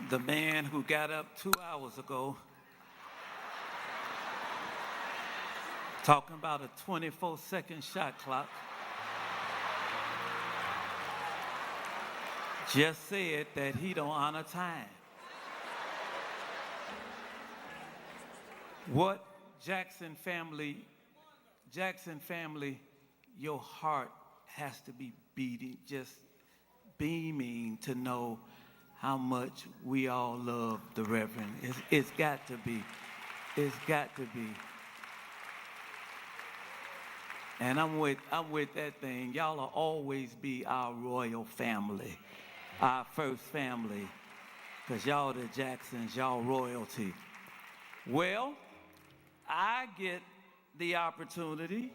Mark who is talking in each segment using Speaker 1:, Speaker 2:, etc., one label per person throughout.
Speaker 1: The man who got up 2 hours ago talking about a 24-second shot clock just said that he don't honor time. What Jackson family, your heart has to be beating, just beaming to know how much we all love the Reverend. It's got to be. It's got to be. And I'm with that thing. Y'all will always be our royal family, our first family, because y'all the Jacksons, y'all royalty. Well, I get the opportunity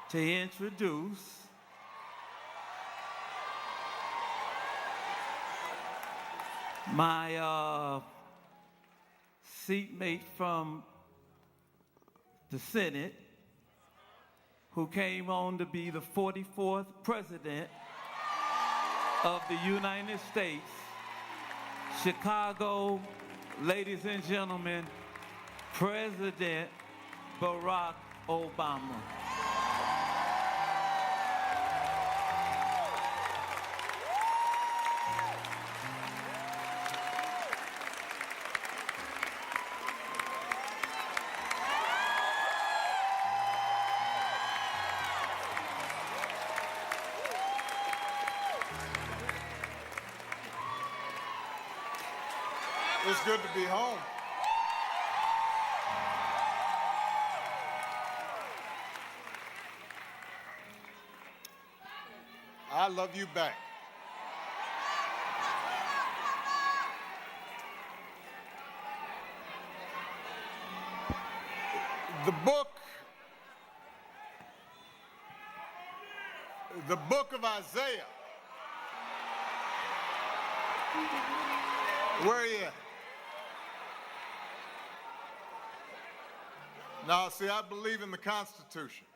Speaker 1: to introduce my seatmate from the Senate, who came on to be the 44th president of the United States. Chicago, ladies and gentlemen, President Barack Obama.
Speaker 2: It's good to be home. I love you back. The book of Isaiah. Where are you at? Now, see, I believe in the Constitution.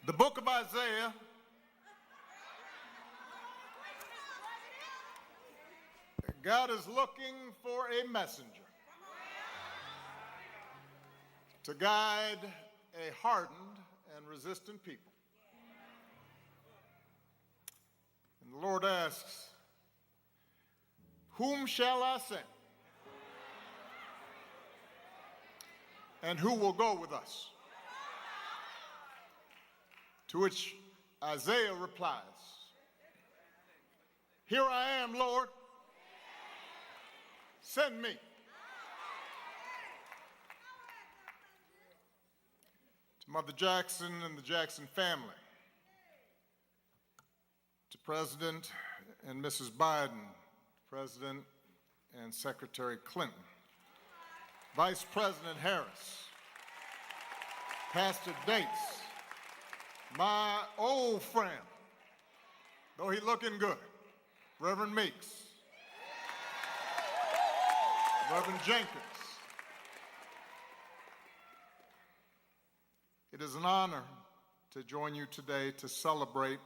Speaker 2: The book of Isaiah God is looking for a messenger to guide a hardened and resistant people. And the Lord asks, whom shall I send? And who will go with us? To which Isaiah replies, here I am, Lord. Send me. To Mother Jackson and the Jackson family, to President and Mrs. Biden, President and Secretary Clinton, Vice President Harris, Pastor Dates, my old friend, though he looking good, Reverend Meeks, Reverend Jenkins. It is an honor to join you today to celebrate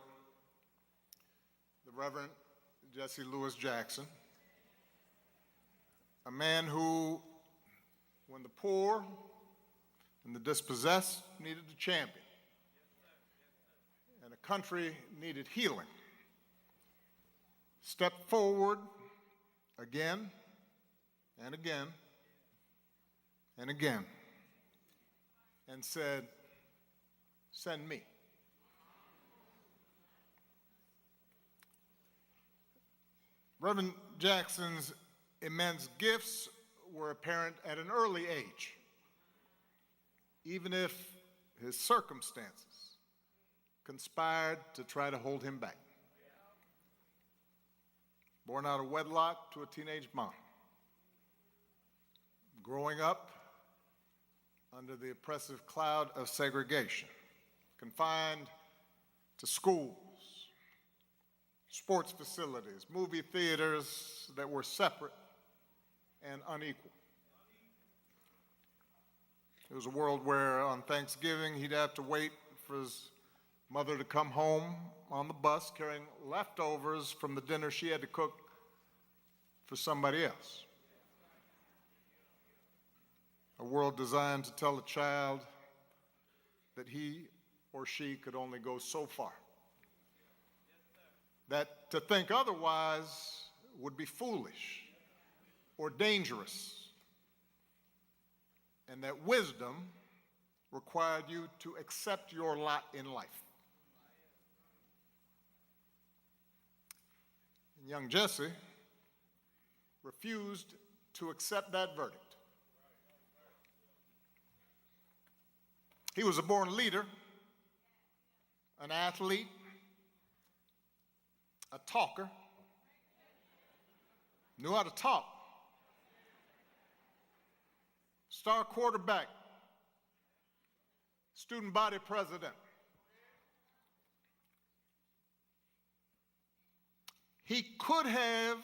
Speaker 2: the Reverend Jesse Louis Jackson, a man who, when the poor and the dispossessed needed a champion, and a country needed healing, stepped forward again and again and again and said, send me. Reverend Jackson's immense gifts were apparent at an early age, even if his circumstances conspired to try to hold him back. Born out of wedlock to a teenage mom, growing up under the oppressive cloud of segregation, confined to schools, sports facilities, movie theaters that were separate and unequal. It was a world where on Thanksgiving he'd have to wait for his Mother to come home on the bus carrying leftovers from the dinner she had to cook for somebody else. A world designed to tell a child that he or she could only go so far. That to think otherwise would be foolish or dangerous, and that wisdom required you to accept your lot in life. And young Jesse refused to accept that verdict. He was a born leader, an athlete, a talker, knew how to talk, star quarterback, student body president. He could have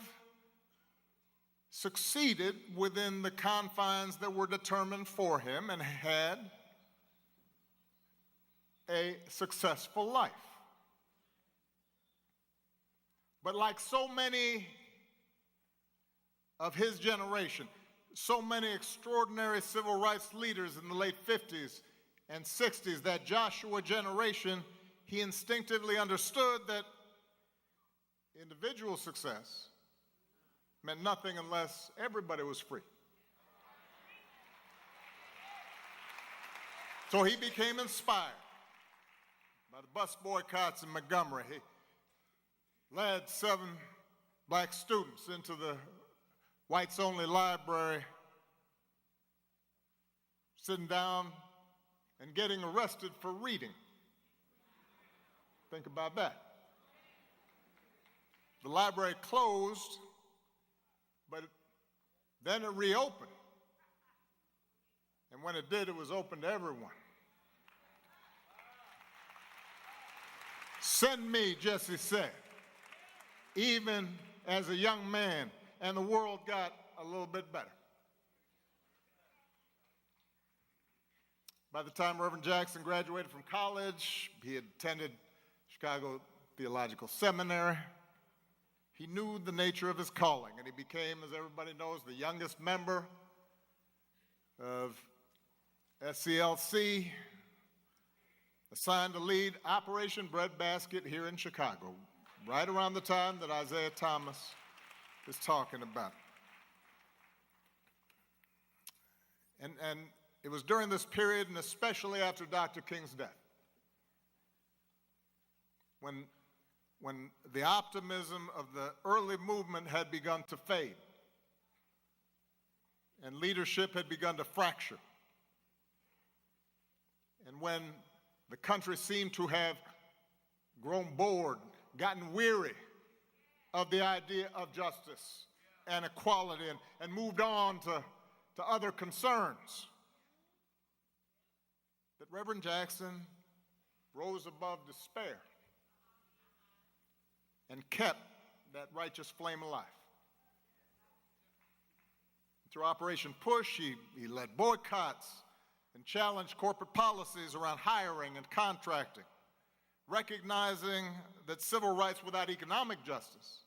Speaker 2: succeeded within the confines that were determined for him and had a successful life. But like so many of his generation, so many extraordinary civil rights leaders in the late 50s and 60s, that Joshua generation, he instinctively understood that individual success meant nothing unless everybody was free. So he became inspired by the bus boycotts in Montgomery. He led 7 black students into the whites-only library, sitting down and getting arrested for reading. Think about that. The library closed, but then it reopened. And when it did, it was open to everyone. Send me, Jesse said, even as a young man, and the world got a little bit better. By the time Rev Jackson graduated from college, he had attended Chicago Theological Seminary. He knew the nature of his calling, and he became, as everybody knows, the youngest member of SCLC, assigned to lead Operation Breadbasket here in Chicago, right around the time that Isaiah Thomas is talking about. And it was during this period, and especially after Dr. King's death, when the optimism of the early movement had begun to fade, and leadership had begun to fracture, and when the country seemed to have grown bored, gotten weary of the idea of justice and equality, and moved on to other concerns, that Reverend Jackson rose above despair and kept that righteous flame alive. Through Operation Push, he led boycotts and challenged corporate policies around hiring and contracting, recognizing that civil rights without economic justice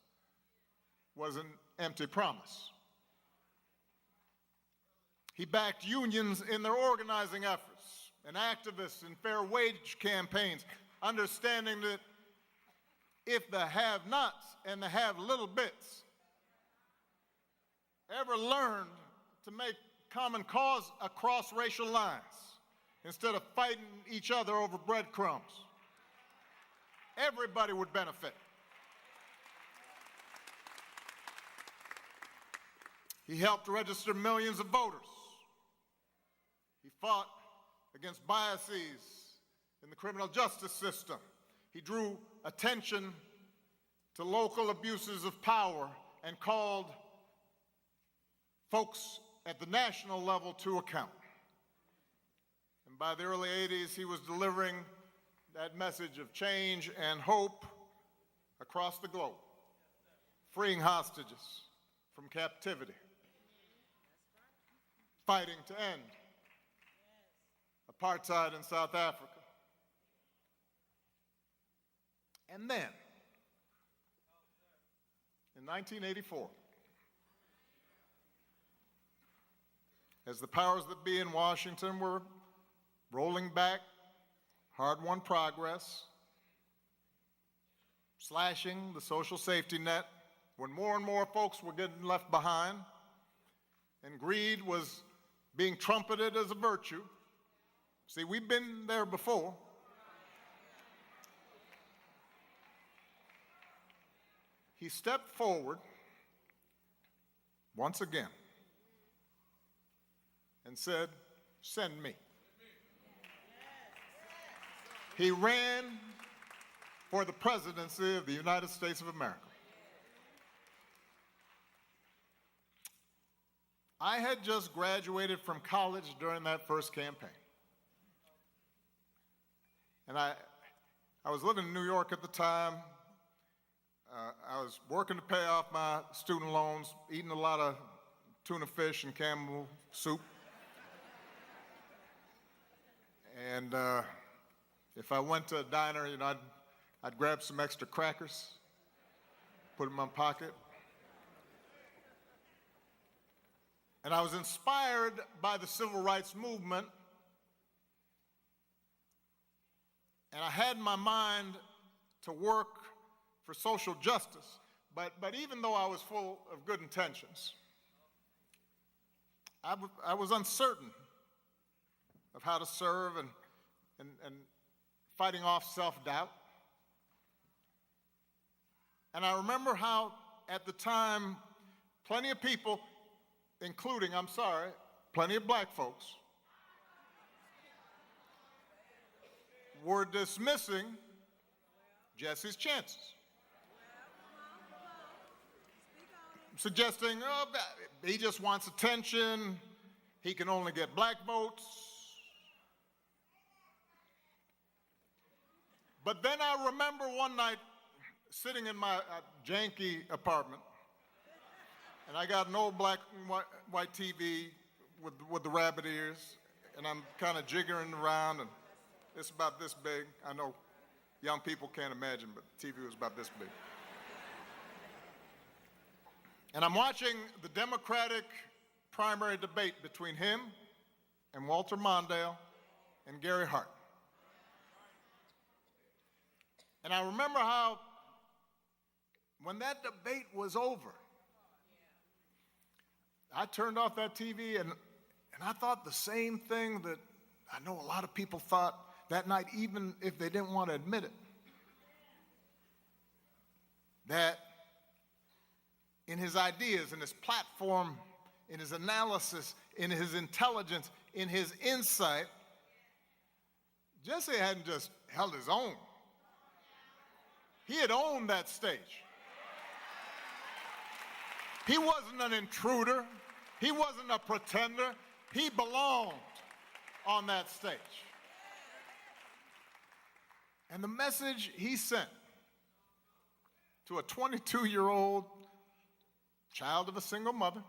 Speaker 2: was an empty promise. He backed unions in their organizing efforts and activists in fair wage campaigns, understanding that if the have-nots and the have-little bits ever learned to make common cause across racial lines instead of fighting each other over breadcrumbs, everybody would benefit. He helped register millions of voters. He fought against biases in the criminal justice system. He drew attention to local abuses of power and called folks at the national level to account. And by the early 80s, he was delivering that message of change and hope across the globe, freeing hostages from captivity, fighting to end apartheid in South Africa, And then, in 1984, as the powers that be in Washington were rolling back hard-won progress, slashing the social safety net, when more and more folks were getting left behind, and greed was being trumpeted as a virtue. See, we've been there before. He stepped forward once again and said, "Send me." He ran for the presidency of the United States of America. I had just graduated from college during that first campaign. And I was living in New York at the time. I was working to pay off my student loans, eating a lot of tuna fish and Campbell soup. And if I went to a diner, I'd grab some extra crackers, put them in my pocket. And I was inspired by the civil rights movement. And I had in my mind to work for social justice. But even though I was full of good intentions, I was uncertain of how to serve and fighting off self-doubt. And I remember how, at the time, plenty of people, including, plenty of black folks, were dismissing Jesse's chances, suggesting, oh, he just wants attention, he can only get black votes. But then I remember one night sitting in my janky apartment, and I got an old black and white TV with the rabbit ears, and I'm kind of jiggering around, and it's about this big. I know young people can't imagine, but the TV was about this big. And I'm watching the Democratic primary debate between him and Walter Mondale and Gary Hart. And I remember how, when that debate was over, I turned off that TV and I thought the same thing that I know a lot of people thought that night, even if they didn't want to admit it. That in his ideas, in his platform, in his analysis, in his intelligence, in his insight, Jesse hadn't just held his own. He had owned that stage. He wasn't an intruder. He wasn't a pretender. He belonged on that stage. And the message he sent to a 22-year-old child of a single mother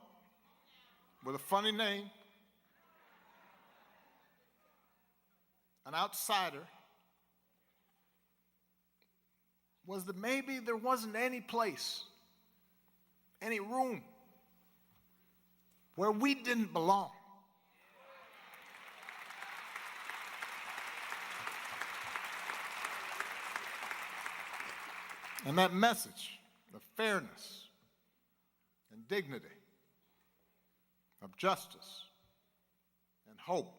Speaker 2: with a funny name, an outsider, was that maybe there wasn't any place, any room where we didn't belong. And that message of fairness and dignity, of justice and hope,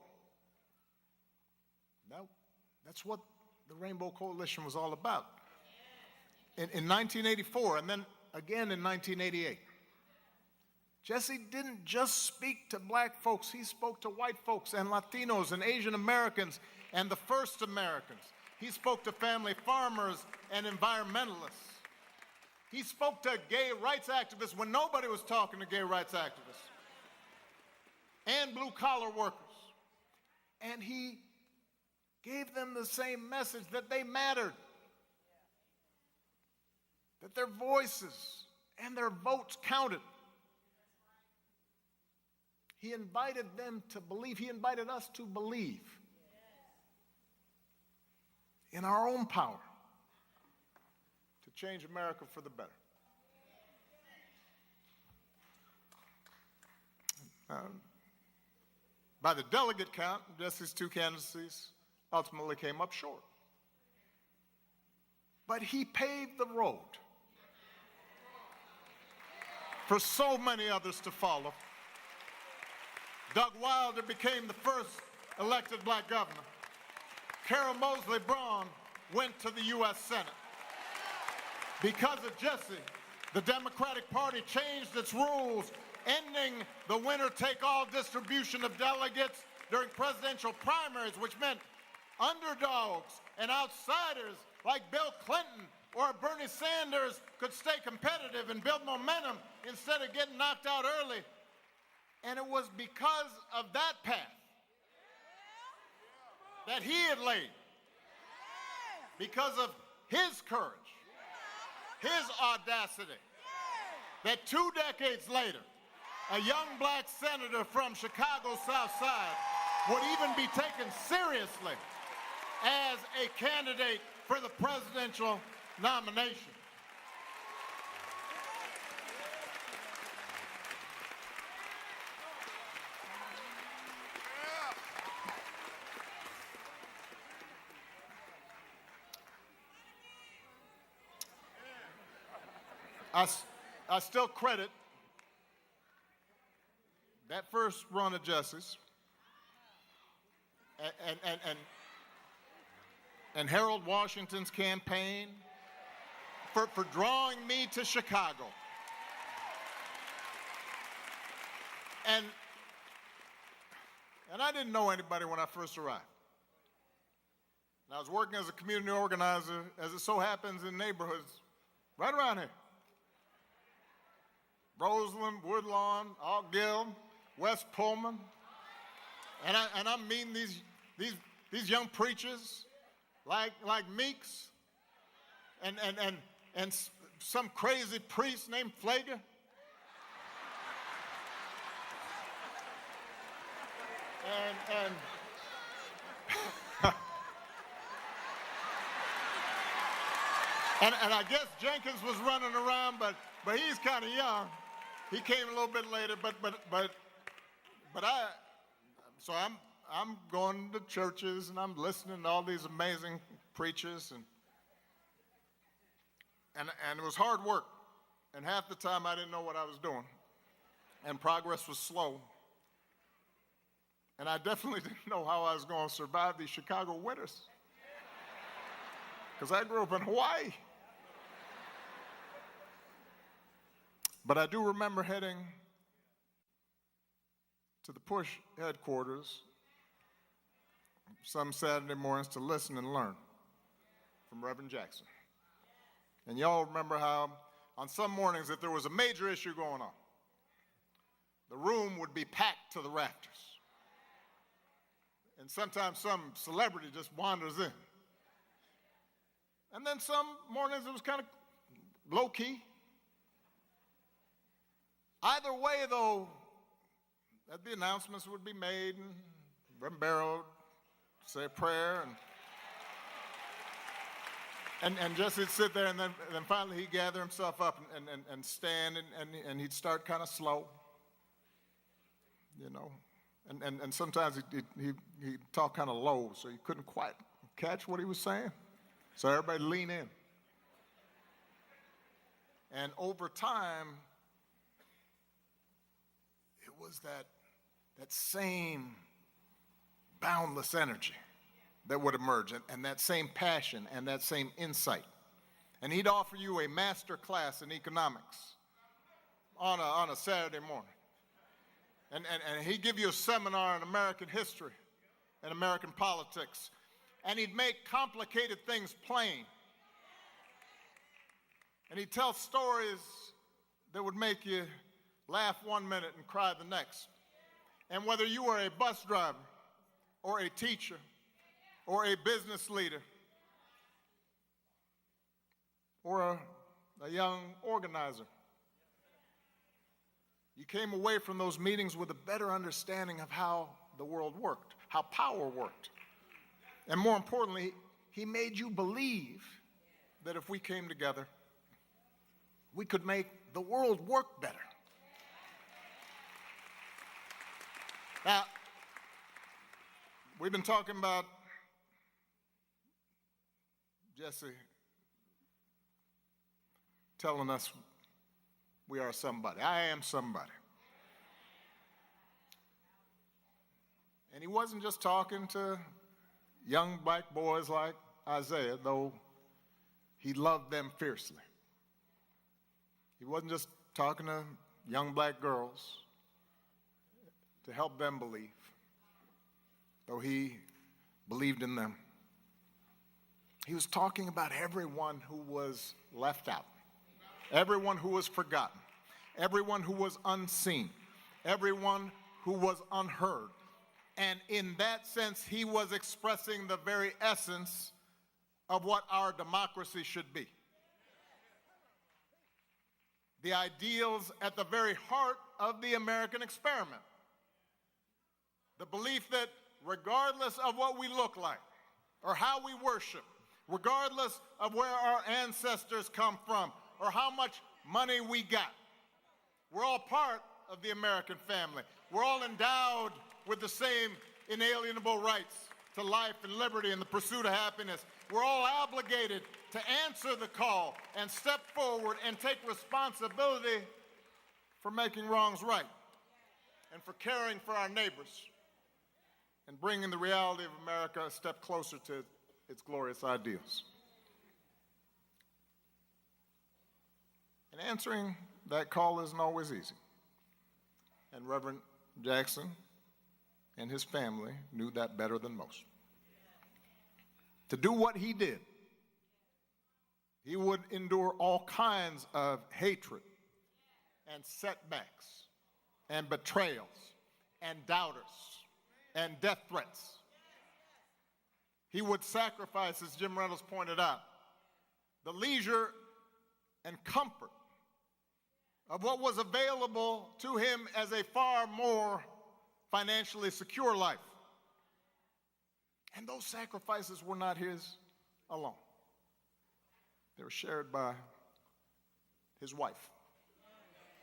Speaker 2: that's what the Rainbow Coalition was all about. In 1984, and then again in 1988, Jesse didn't just speak to black folks, he spoke to white folks and Latinos and Asian Americans and the first Americans. He spoke to family farmers and environmentalists. He spoke to gay rights activists when nobody was talking to gay rights activists, and blue-collar workers. And he gave them the same message, that they mattered, that their voices and their votes counted. He invited them to believe. He invited us to believe in our own power, change America for the better. By the delegate count, Jesse's two candidacies ultimately came up short. But he paved the road for so many others to follow. Doug Wilder became the first elected black governor. Carol Moseley Braun went to the U.S. Senate. Because of Jesse, the Democratic Party changed its rules, ending the winner-take-all distribution of delegates during presidential primaries, which meant underdogs and outsiders like Bill Clinton or Bernie Sanders could stay competitive and build momentum instead of getting knocked out early. And it was because of that path that he had laid, because of his courage, his audacity, that 2 decades later, a young black senator from Chicago's South Side would even be taken seriously as a candidate for the presidential nomination. I still credit that first run of Jesse's and Harold Washington's campaign for drawing me to Chicago. And I didn't know anybody when I first arrived. And I was working as a community organizer, as it so happens, in neighborhoods right around here. Roseland, Woodlawn, Alt Gill, West Pullman. And I'm meeting these young preachers like Meeks and some crazy priest named Flager. And I guess Jenkins was running around, but he's kind of young. He came a little bit later, so I'm going to churches and I'm listening to all these amazing preachers and it was hard work, and half the time I didn't know what I was doing, and progress was slow, and I definitely didn't know how I was going to survive these Chicago winters, because I grew up in Hawaii. But I do remember heading to the push headquarters some Saturday mornings to listen and learn from Rev Jackson. And y'all remember how on some mornings, if there was a major issue going on, the room would be packed to the rafters. And sometimes some celebrity just wanders in. And then some mornings it was kind of low-key. Either way, though, the announcements would be made, and Reverend Barrow would say a prayer, and Jesse would sit there, and then finally he'd gather himself up and stand, and he'd start kind of slow, you know, and sometimes he'd talk kind of low, so you couldn't quite catch what he was saying, so everybody lean in. And over time, it was that same boundless energy that would emerge, and that same passion and that same insight. And he'd offer you a master class in economics on a Saturday morning. And he'd give you a seminar in American history and American politics. And he'd make complicated things plain. And he'd tell stories that would make you laugh 1 minute and cry the next. And whether you were a bus driver or a teacher or a business leader or a young organizer, you came away from those meetings with a better understanding of how the world worked, how power worked. And more importantly, he made you believe that if we came together, we could make the world work better. Now, we've been talking about Jesse telling us we are somebody. I am somebody. And he wasn't just talking to young black boys like Isaiah, though he loved them fiercely. He wasn't just talking to young black girls to help them believe, though he believed in them. He was talking about everyone who was left out, everyone who was forgotten, everyone who was unseen, everyone who was unheard. And in that sense, he was expressing the very essence of what our democracy should be. The ideals at the very heart of the American experiment. The belief that regardless of what we look like or how we worship, regardless of where our ancestors come from or how much money we got, we're all part of the American family. We're all endowed with the same inalienable rights to life and liberty and the pursuit of happiness. We're all obligated to answer the call and step forward and take responsibility for making wrongs right and for caring for our neighbors and bringing the reality of America a step closer to its glorious ideals. And answering that call isn't always easy. And Reverend Jackson and his family knew that better than most. To do what he did, he would endure all kinds of hatred and setbacks and betrayals and doubters and death threats. He would sacrifice, as Jim Reynolds pointed out, the leisure and comfort of what was available to him as a far more financially secure life. And those sacrifices were not his alone. They were shared by his wife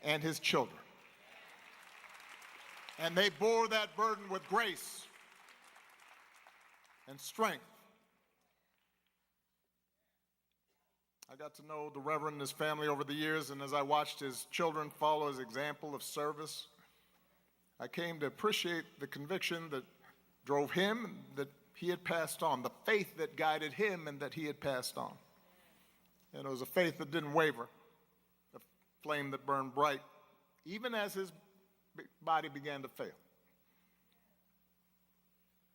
Speaker 2: and his children. And they bore that burden with grace and strength. I got to know the Reverend and his family over the years, and as I watched his children follow his example of service, I came to appreciate the conviction that drove him, that he had passed on, the faith that guided him and that he had passed on. And it was a faith that didn't waver, a flame that burned bright, even as his body began to fail.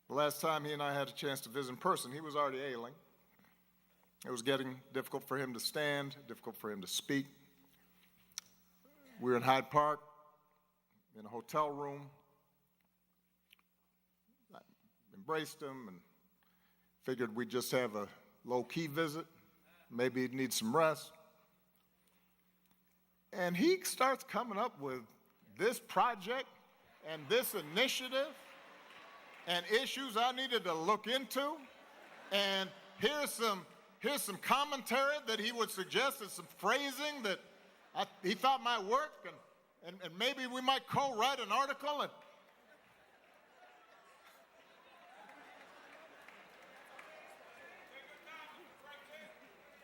Speaker 2: The last time he and I had a chance to visit in person, he was already ailing. It was getting difficult for him to stand, difficult for him to speak. We were in Hyde Park, in a hotel room. I embraced him and figured we'd just have a low-key visit. Maybe he'd need some rest. And he starts coming up with this project and this initiative and issues I needed to look into. And here's some commentary that he would suggest, and some phrasing that he thought might work, and maybe we might co-write an article.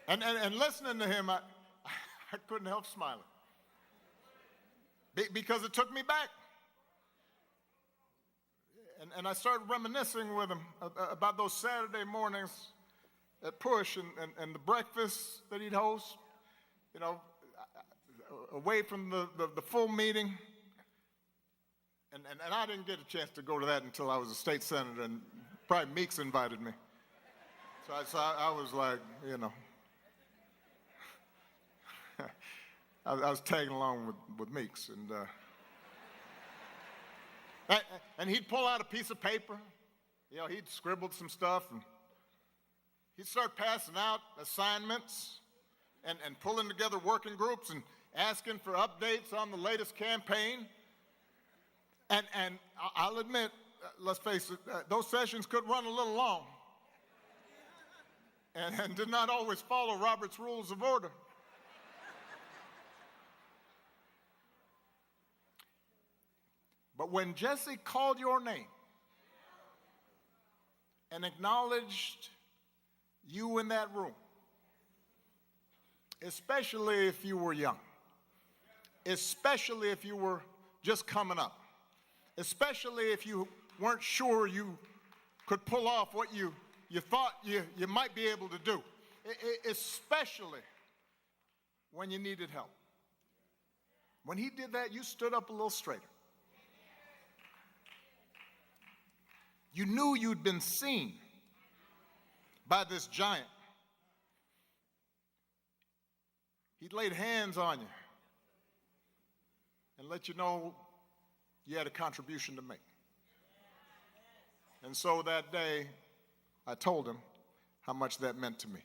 Speaker 2: And listening to him, I couldn't help smiling. Because it took me back. And I started reminiscing with him about those Saturday mornings at Push and the breakfast that he'd host, you know, away from the full meeting. And I didn't get a chance to go to that until I was a state senator, and probably Meeks invited me. So I was like, you know, I was tagging along with Meeks. And he'd pull out a piece of paper. You know, he'd scribbled some stuff, and he'd start passing out assignments and pulling together working groups and asking for updates on the latest campaign. And I'll admit, let's face it, those sessions could run a little long and did not always follow Robert's Rules of Order. But when Jesse called your name and acknowledged you in that room, especially if you were young, especially if you were just coming up, especially if you weren't sure you could pull off what you thought you might be able to do, especially when you needed help. When he did that, you stood up a little straighter. You knew you'd been seen by this giant. He'd laid hands on you and let you know you had a contribution to make. And so that day, I told him how much that meant to me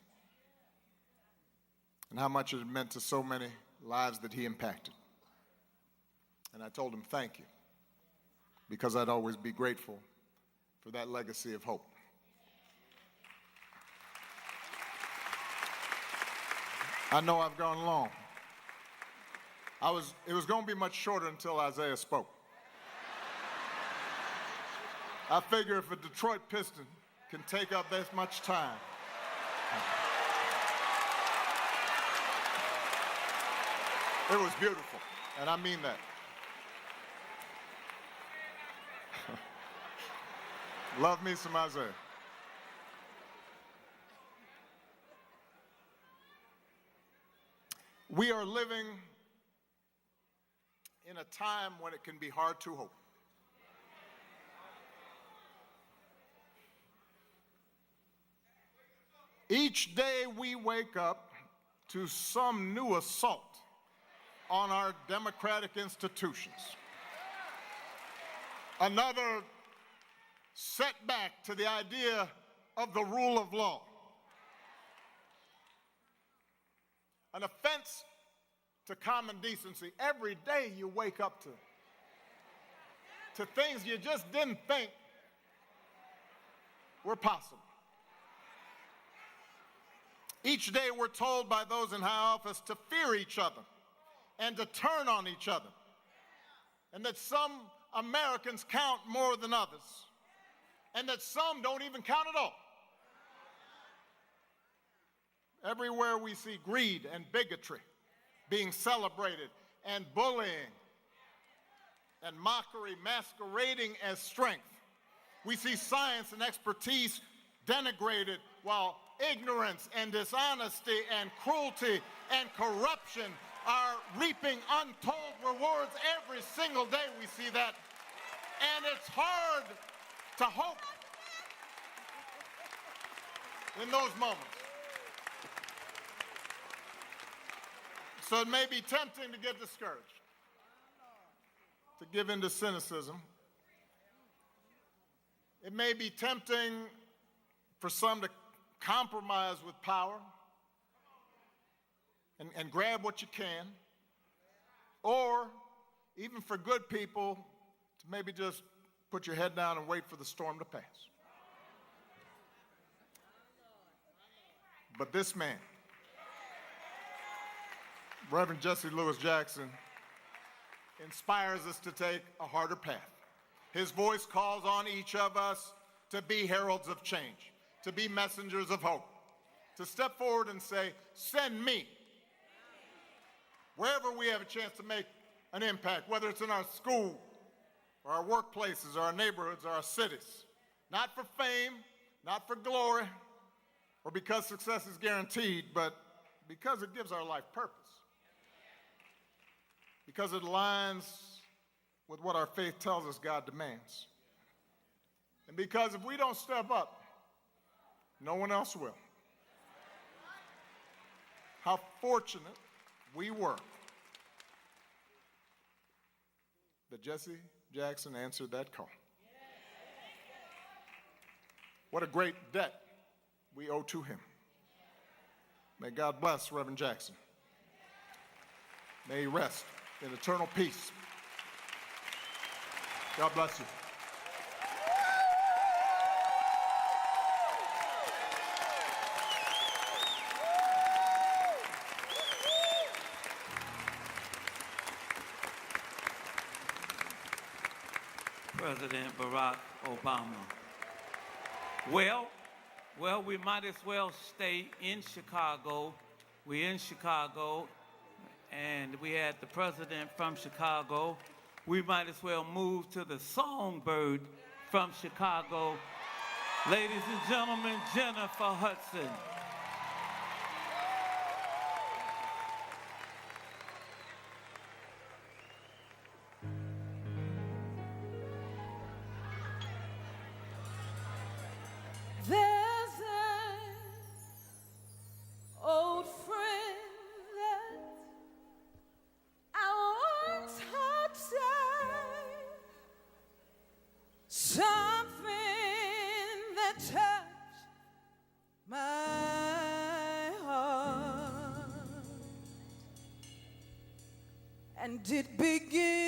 Speaker 2: and how much it meant to so many lives that he impacted. And I told him thank you, because I'd always be grateful for that legacy of hope. I know I've gone long. It was going to be much shorter until Isaiah spoke. I figure if a Detroit Piston can take up this much time, it was beautiful, and I mean that. Love me some Isaiah. We are living in a time when it can be hard to hope. Each day we wake up to some new assault on our democratic institutions. Another setback to the idea of the rule of law. An offense to common decency. Every day you wake up to things you just didn't think were possible. Each day we're told by those in high office to fear each other and to turn on each other, and that some Americans count more than others, and that some don't even count at all. Everywhere we see greed and bigotry being celebrated, and bullying and mockery masquerading as strength. We see science and expertise denigrated, while ignorance and dishonesty and cruelty and corruption are reaping untold rewards. Every single day we see that, and it's hard to hope in those moments. So it may be tempting to get discouraged, to give in to cynicism. It may be tempting for some to compromise with power and grab what you can, or even for good people to maybe just put your head down and wait for the storm to pass. But this man, Rev Jesse Jackson, inspires us to take a harder path. His voice calls on each of us to be heralds of change, to be messengers of hope, to step forward and say, send me. Wherever we have a chance to make an impact, whether it's in our school, or our workplaces, or our neighborhoods, or our cities. Not for fame, not for glory, or because success is guaranteed, but because it gives our life purpose. Because it aligns with what our faith tells us God demands. And because if we don't step up, no one else will. How fortunate we were that Jesse Jackson answered that call. What a great debt we owe to him. May God bless Reverend Jackson. May he rest in eternal peace. God bless you.
Speaker 1: President Barack Obama. Well, we might as well stay in Chicago. We're in Chicago, and we had the president from Chicago. We might as well move to the songbird from Chicago. Ladies and gentlemen, Jennifer Hudson.
Speaker 3: There's an old friend that I once had said something that touched my heart, and it began